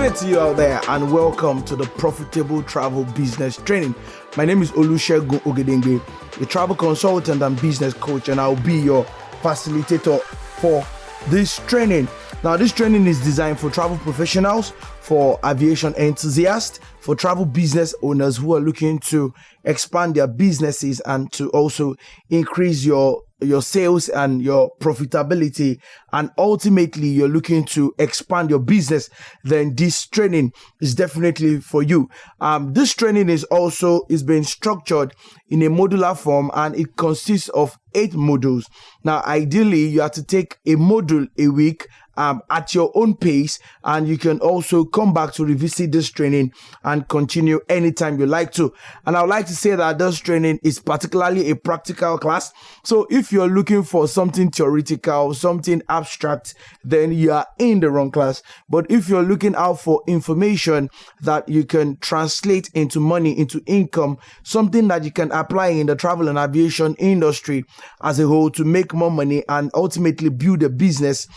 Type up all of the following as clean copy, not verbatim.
day to you out there, and welcome to the Profitable Travel Business Training. My name is Olusegun Ogedengbe, a travel consultant and business coach, and I'll be your facilitator for this training. Now, this training is designed for travel professionals, for aviation enthusiasts, for travel business owners who are looking to expand their businesses and to also increase your sales and your profitability, and ultimately you're looking to expand your business, then this training is definitely for you. This training is being structured in a modular form, and it consists of 8 modules. Now, ideally, you have to take a module a week at your own pace, and you can also come back to revisit this training and continue anytime you like to. And I would like to say that this training is particularly a practical class. So if you're looking for something theoretical, something abstract, then you are in the wrong class. But if you're looking out for information that you can translate into money, into income, something that you can apply in the travel and aviation industry as a whole to make more money and ultimately build a business,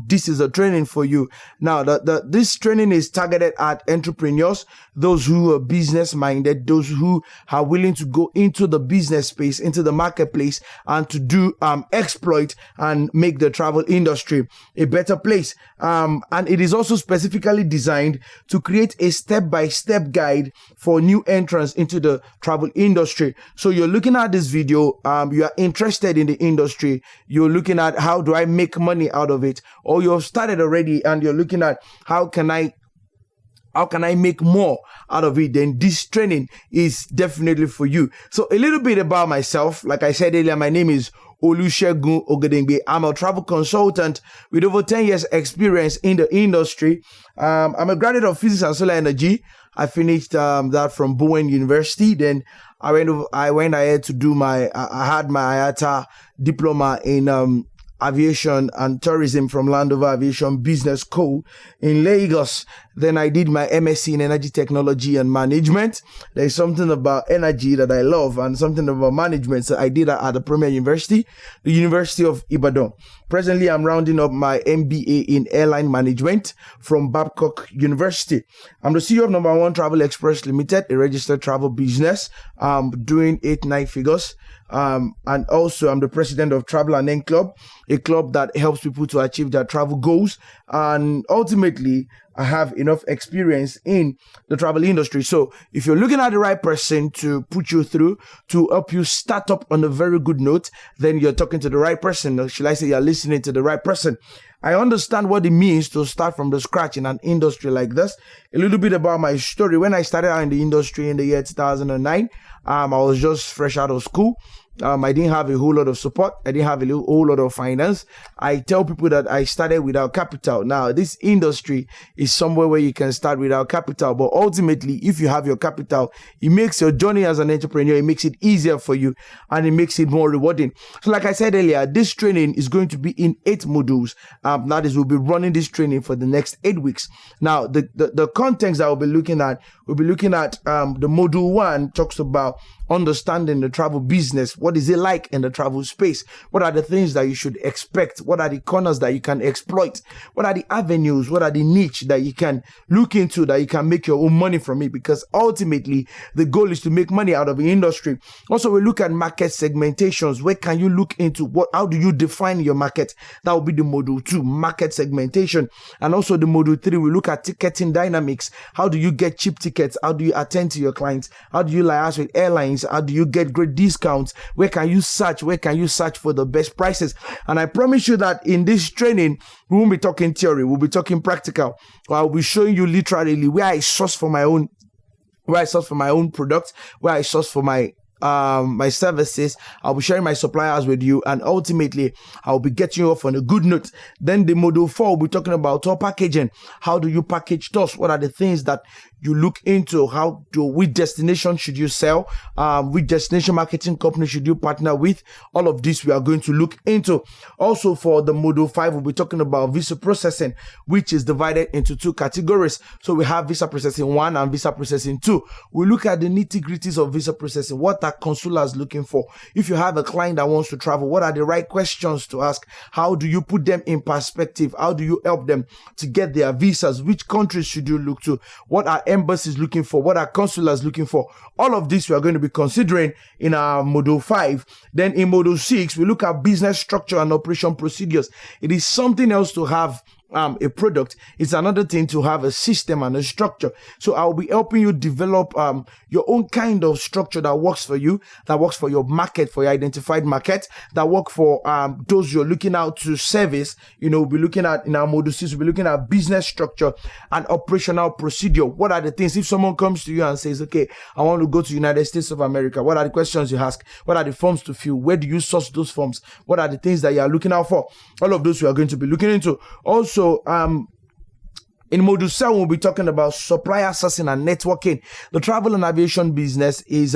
this is a training for you. Now, this training is targeted at entrepreneurs, those who are business minded, those who are willing to go into the business space, into the marketplace, and to do exploit and make the travel industry a better place. And it is also specifically designed to create a step-by-step guide for new entrants into the travel industry. So you're looking at this video, you are interested in the industry, you're looking at how do I make money out of it, or you've started already and you're looking at how can I make more out of it, then this training is definitely for you. So a little bit about myself. Like I said earlier, my name is Olusegun Ogedengbe. I'm a travel consultant with over 10 years experience in the industry. I'm a graduate of physics and solar energy. I finished that from Bowen University. Then I went ahead to do I had my IATA diploma in aviation and tourism from Landover Aviation Business School in Lagos. Then I did my MSc in energy technology and management. There's something about energy that I love and something about management. So I did that at the Premier University, the University of Ibadan. Presently, I'm rounding up my MBA in airline management from Babcock University. I'm the CEO of Number One Travel Express Limited, a registered travel business, doing 8-9 figures. And also I'm the president of Travel and End Club, a club that helps people to achieve their travel goals. And ultimately, I have enough experience in the travel industry. So if you're looking at the right person to put you through, to help you start up on a very good note, then you're talking to the right person. Or should I say you're listening to the right person? I understand what it means to start from the scratch in an industry like this. A little bit about my story. When I started out in the industry in the year 2009, I was just fresh out of school. I didn't have a whole lot of support. I didn't have a whole lot of finance. I tell people that I started without capital. Now, this industry is somewhere where you can start without capital. But ultimately, if you have your capital, it makes your journey as an entrepreneur, it makes it easier for you and it makes it more rewarding. So like I said earlier, this training is going to be in 8 modules. That is, we'll be running this training for the next 8 weeks. Now, the contents that we'll be looking at the module 1 talks about understanding the travel business. What is it like in the travel space? What are the things that you should expect? What are the corners that you can exploit? What are the avenues? What are the niche that you can look into, that you can make your own money from it? Because ultimately, the goal is to make money out of the industry. Also, we look at market segmentations. Where can you look into how do you define your market? That will be the module 2, market segmentation. And also the module 3, we look at ticketing dynamics. How do you get cheap tickets? How do you attend to your clients? How do you liaise with airlines? How do you get great discounts? Where can you search? Where can you search for the best prices? And I promise you that in this training, we won't be talking theory. We'll be talking practical. I'll be showing you literally where I source for my own products, where I source for my services. I'll be sharing my suppliers with you, and ultimately I'll be getting you off on a good note. Then the module 4 will be talking about tour packaging. How do you package tours? What are the things that You look into which destination should you sell, which destination marketing company should you partner with. All of this we are going to look into. Also for the Module 5, we'll be talking about visa processing, which is divided into 2 categories. So we have visa processing 1 and visa processing 2. We look at the nitty-gritties of visa processing. What are consulars looking for? If you have a client that wants to travel, what are the right questions to ask? How do you put them in perspective? How do you help them to get their visas? Which countries should you look to? What are embassies looking for? What are consulars looking for? All of this we are going to be considering in our Module 5. Then in Module 6, we look at business structure and operation procedures. It is something else to have a product. It's another thing to have a system and a structure. So I'll be helping you develop your own kind of structure that works for you, that works for your market, for your identified market, that work for those you're looking out to service. We'll be looking at, in our Module 6, we'll be looking at business structure and operational procedure. What are the things, if someone comes to you and says, okay, I want to go to United States of America, what are the questions you ask? What are the forms to fill? Where do you source those forms? What are the things that you are looking out for? All of those we are going to be looking into. Also, in Module 7, we'll be talking about supplier sourcing and networking. The travel and aviation business is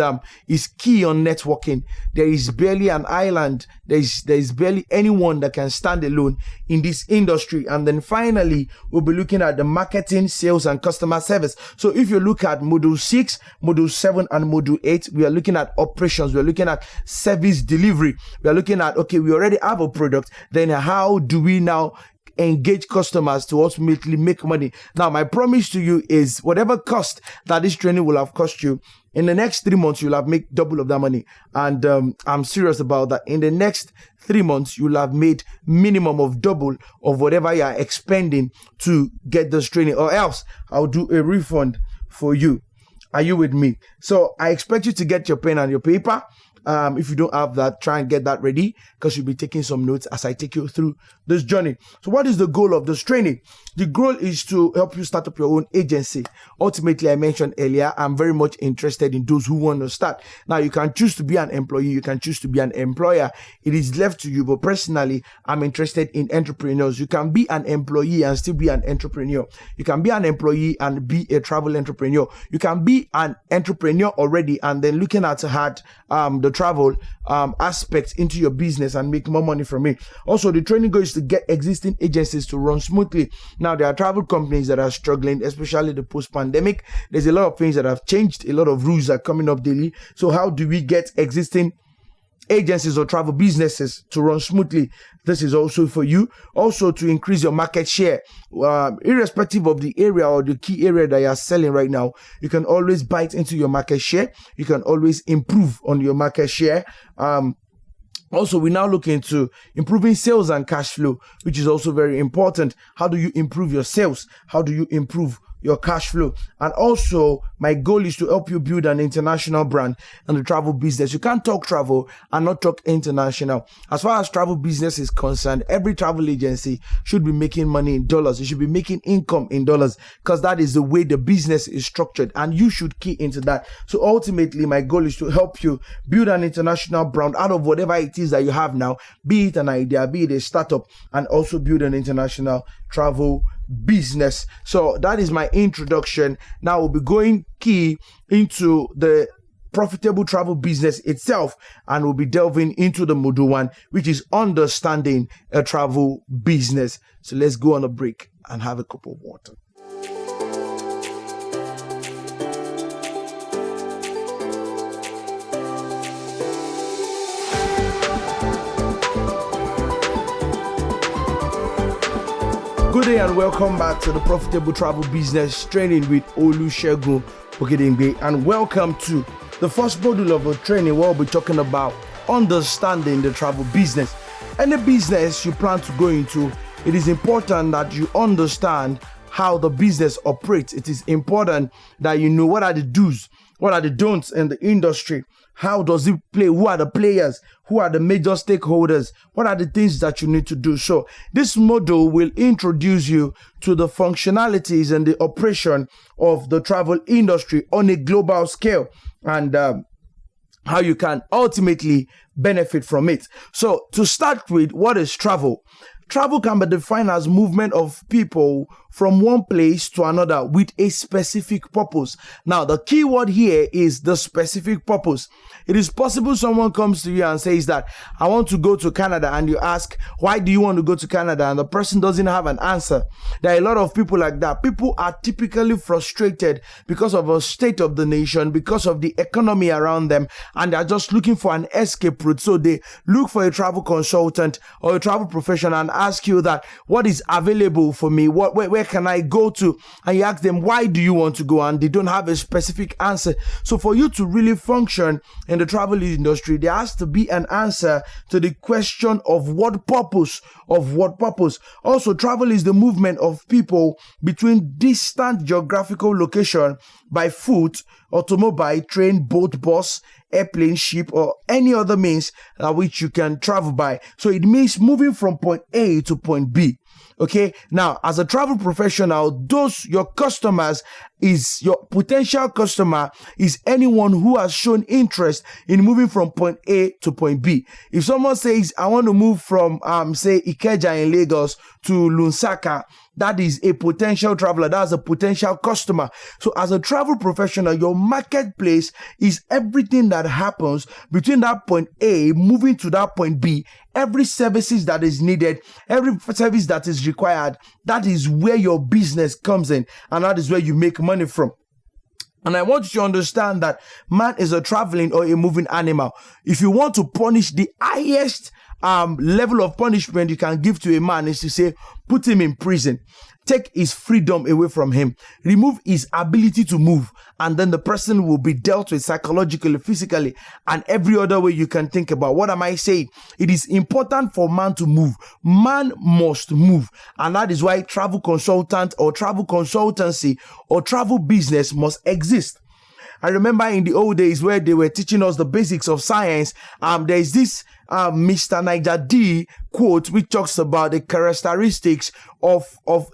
key on networking. There is barely an island. There is barely anyone that can stand alone in this industry. And then finally, we'll be looking at the marketing, sales, and customer service. So if you look at Module 6, Module 7, and Module 8, we are looking at operations. We are looking at service delivery. We are looking at, okay, we already have a product. Then how do we now engage customers to ultimately make money? Now, my promise to you is whatever cost that this training will have cost you, in the next 3 months, you'll have made double of that money. And I'm serious about that. In the next 3 months, you'll have made minimum of double of whatever you are expending to get this training, or else I'll do a refund for you. Are you with me? So I expect you to get your pen and your paper. If you don't have that, try and get that ready, because you'll be taking some notes as I take you through this journey. So what is the goal of this training? The goal is to help you start up your own agency. Ultimately, I mentioned earlier, I'm very much interested in those who want to start. Now, you can choose to be an employee. You can choose to be an employer. It is left to you. But personally, I'm interested in entrepreneurs. You can be an employee and still be an entrepreneur. You can be an employee and be a travel entrepreneur. You can be an entrepreneur already and then looking at the travel aspect into your business and make more money from it. Also, the training goal is to get existing agencies to run smoothly. Now, there are travel companies that are struggling, especially the post-pandemic. There's a lot of things that have changed. A lot of rules are coming up daily. So how do we get existing agencies or travel businesses to run smoothly? This is also for you. Also, to increase your market share, irrespective of the area or the key area that you are selling right now, you can always bite into your market share. You can always improve on your market share. Also, we now look into improving sales and cash flow, which is also very important. How do you improve your sales? How do you improve your cash flow? And also, my goal is to help you build an international brand in the travel business. You can't talk travel and not talk international. As far as travel business is concerned, every travel agency should be making money in dollars. You should be making income in dollars, because that is the way the business is structured, and you should key into that. So ultimately, my goal is to help you build an international brand out of whatever it is that you have now, be it an idea, be it a startup, and also build an international travel business. So that is my introduction. Now we'll be going key into the profitable travel business itself, and we'll be delving into the Module 1, which is understanding a travel business. So let's go on a break and have a cup of water. Good day and welcome back to the Profitable Travel Business Training with Olusegun Ogedengbe, and welcome to the first module of a training where we'll be talking about understanding the travel business. Any business you plan to go into, it is important that you understand how the business operates. It is important that you know what are the do's, what are the don'ts in the industry. How does it play? Who are the players? Who are the major stakeholders? What are the things that you need to do? So this module will introduce you to the functionalities and the operation of the travel industry on a global scale, and how you can ultimately benefit from it. So to start with, what is travel? Travel can be defined as movement of people from one place to another with a specific purpose. Now, the key word here is the specific purpose. It is possible someone comes to you and says that, I want to go to Canada, and you ask, why do you want to go to Canada? And the person doesn't have an answer. There are a lot of people like that. People are typically frustrated because of the state of the nation, because of the economy around them, and they're just looking for an escape route. So they look for a travel consultant or a travel professional and ask you that, what is available for me? Where can I go to? And you ask them, why do you want to go? And they don't have a specific answer. So for you to really function in the travel industry, there has to be an answer to the question of what purpose. Also, travel is the movement of people between distant geographical location by foot, automobile, train, boat, bus, airplane, ship, or any other means which you can travel by. So it means moving from point A to point B. Okay, now as a travel professional, your potential customer is anyone who has shown interest in moving from point A to point B. If someone says, I want to move from say Ikeja in Lagos to Lunsaka, that is a potential traveler. That's a potential customer. So as a travel professional, your marketplace is everything that happens between that point A moving to that point B. Every services that is needed, every service that is required, that is where your business comes in, and that is where you make money from. And I want you to understand that man is a traveling or a moving animal. If you want to punish, the highest level of punishment you can give to a man is to say, put him in prison. Take his freedom away from him. Remove his ability to move. And then the person will be dealt with psychologically, physically, and every other way you can think about. What am I saying? It is important for man to move. Man must move. And that is why travel consultant or travel consultancy or travel business must exist. I remember in the old days where they were teaching us the basics of science. There is this Mr. Niger D quote which talks about the characteristics of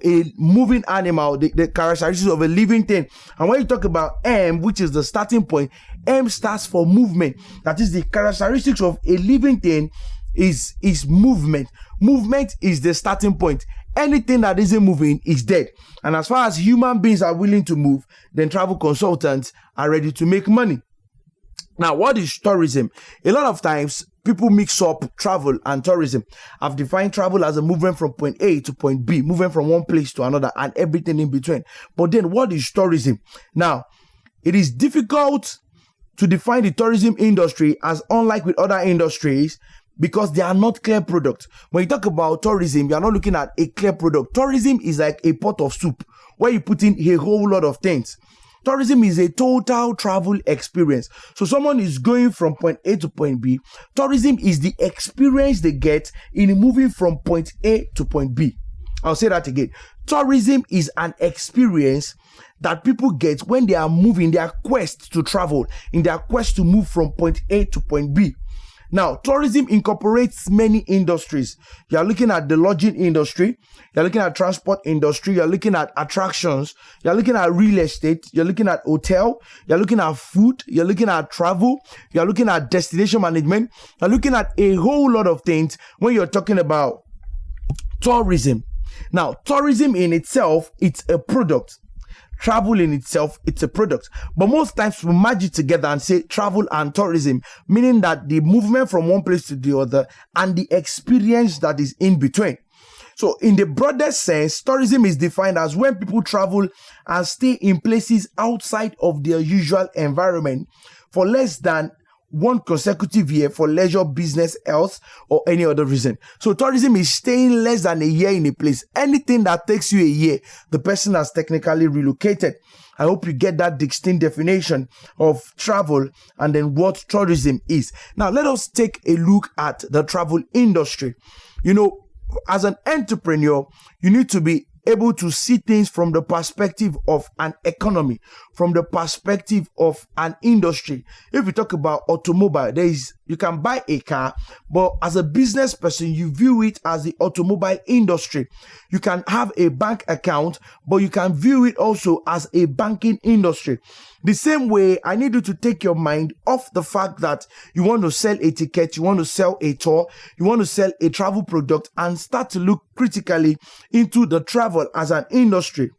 a moving animal, the characteristics of a living thing. And when you talk about M, which is the starting point, M stands for movement. That is, the characteristics of a living thing is movement. Movement is the starting point. Anything that isn't moving is dead. And as far as human beings are willing to move, then travel consultants are ready to make money. Now, what is tourism? A lot of times, people mix up travel and tourism. I've defined travel as a movement from point A to point B, moving from one place to another and everything in between. But then what is tourism? Now, it is difficult to define the tourism industry as unlike with other industries because they are not clear products. When you talk about tourism, you are not looking at a clear product. Tourism is like a pot of soup where you put in a whole lot of things. Tourism is a total travel experience. So someone is going from point A to point B. Tourism is the experience they get in moving from point A to point B. I'll say that again. Tourism is an experience that people get when they are moving, their quest to travel, in their quest to move from point A to point B. Now, tourism incorporates many industries. You're looking at the lodging industry, you're looking at transport industry, you're looking at attractions, you're looking at real estate, you're looking at hotel, you're looking at food, you're looking at travel, you're looking at destination management, you're looking at a whole lot of things when you're talking about tourism. Now, tourism in itself, it's a product. Travel in itself, it's a product. But most times we merge it together and say travel and tourism, meaning that the movement from one place to the other and the experience that is in between. So in the broadest sense, tourism is defined as when people travel and stay in places outside of their usual environment for less than one consecutive year for leisure, business, health, or any other reason. So tourism is staying less than a year in a place. Anything that takes you a year, the person has technically relocated. I hope you get that distinct definition of travel and then what tourism is. Now, let us take a look at the travel industry. You know, as an entrepreneur, you need to be able to see things from the perspective of an economy, from the perspective of an industry. If we talk about automobile, you can buy a car, but as a business person, you view it as the automobile industry. You can have a bank account, but you can view it also as a banking industry. The same way, I need you to take your mind off the fact that you want to sell a ticket, you want to sell a tour, you want to sell a travel product, and start to look critically into the travel as an industry.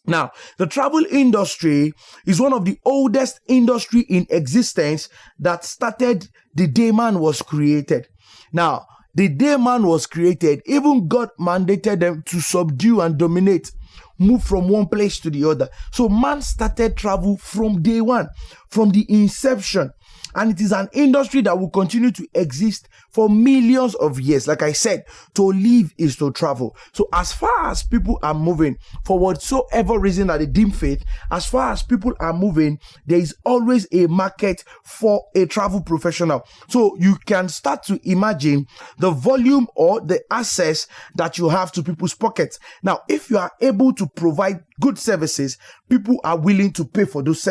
Now, the travel industry is one of the oldest industry in existence that started the day man was created. Now, the day man was created, even God mandated them to subdue and dominate, move from one place to the other. So man started travel from day one, from the inception. And it is an industry that will continue to exist for millions of years. Like I said, to live is to travel. So as far as people are moving for whatsoever reason that they deem fit, as far as people are moving, there is always a market for a travel professional. So you can start to imagine the volume or the access that you have to people's pockets. Now, if you are able to provide good services, people are willing to pay for those services.